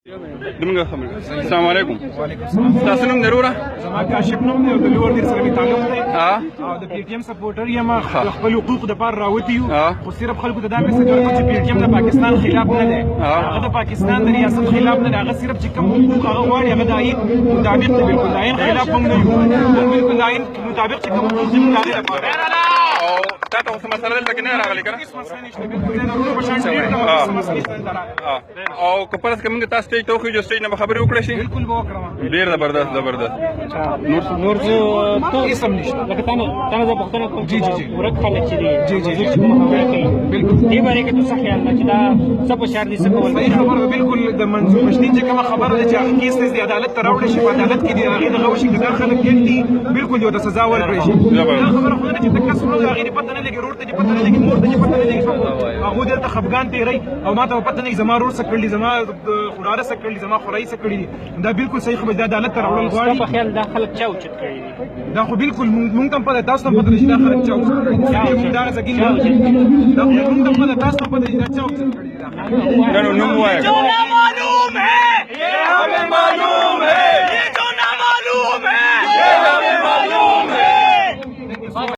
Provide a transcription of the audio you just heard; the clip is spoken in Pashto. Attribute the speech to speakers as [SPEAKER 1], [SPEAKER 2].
[SPEAKER 1] دمنګ خبر السلام علیکم
[SPEAKER 2] وعلیکم السلام.
[SPEAKER 1] تاسو نوم ضروره
[SPEAKER 2] زما کاشف نوم دی او د لوړ ډیر سره می تعلق دی
[SPEAKER 1] ها
[SPEAKER 2] او د پی ټی ایم سپورټر یم خپل حقوق د پاره راوتی یو
[SPEAKER 1] ها.
[SPEAKER 2] خو صرف خلکو ته دا میسج ورکړم چې پی ټی ایم د پاکستان خلاف نه دی هغه د پاکستان د ریاست خلاف نه دی هغه صرف چې کوم حقوق هغه غواړي هغه د آئین مطابق دی بالکل د آئین خلاف هم نه یو موږ بالکل د آئین مطابق چې کوم حقوق دي موږ هغې لپاره
[SPEAKER 1] او تا ته اوس مسله دلته کې نه راغلې که نه؟
[SPEAKER 2] هیڅ مسله نشته بالکل زه د ورونو په شان ډېر کوم هیڅ مسله نشته دلته راغلې.
[SPEAKER 1] او که فرض که موږ تاسو سټیج ته وخېږو سټیج نه به خبرې وکړی شي
[SPEAKER 2] بالکل به وکړم
[SPEAKER 1] ډېر زبردست زبردست
[SPEAKER 3] نور زه
[SPEAKER 2] هیڅ هم نشته
[SPEAKER 3] لکه تا زه پوښتنه کوم
[SPEAKER 2] جی، جی، جی.
[SPEAKER 3] چې ورک خلک چې دي
[SPEAKER 2] جی، جی، جی.
[SPEAKER 3] چې کومه خبره کوي
[SPEAKER 2] بالکل
[SPEAKER 3] دې باره کې ته څه خیال ده چې دا څه په شر دي څه کول
[SPEAKER 2] صحیح خبره ده بالکل د منظور مشدین چې کومه خبره ده چې هغه کیس دی عدالت ته راوړی شي په عدالت کې دی هغې دغه وشي که دا خلک ګیل دي بالکل یو ته سزا ورکړی شي دا خبره خو نه ده چې د کس ورځ هغې دې پته نه لګي رور ته دې پته نه لګي مور ته دې پته نه لګي هغوی دلته خفګان تېروي او ما ته به پته نه لګي زما رور څه کړي زما خوړاره څه کړي زما خورایي څه کړي دي دا بالکل صحیح خبره دا عدالت ته راوړل
[SPEAKER 3] ستا په
[SPEAKER 2] غواړي
[SPEAKER 3] خیال دا خلک چا اوچت کړي دي
[SPEAKER 2] دا خو بالکل مونږ ته هم پته تاسو ته هم پته ده چې دا خلک چا اوچت کړي دي دا زګین دا خو مونږ ته هم پته تاسو ته هم پته چې دا چا اوچت کړي دي
[SPEAKER 1] نه نو نوم ووایه
[SPEAKER 4] जो ना मालूम है ये हमें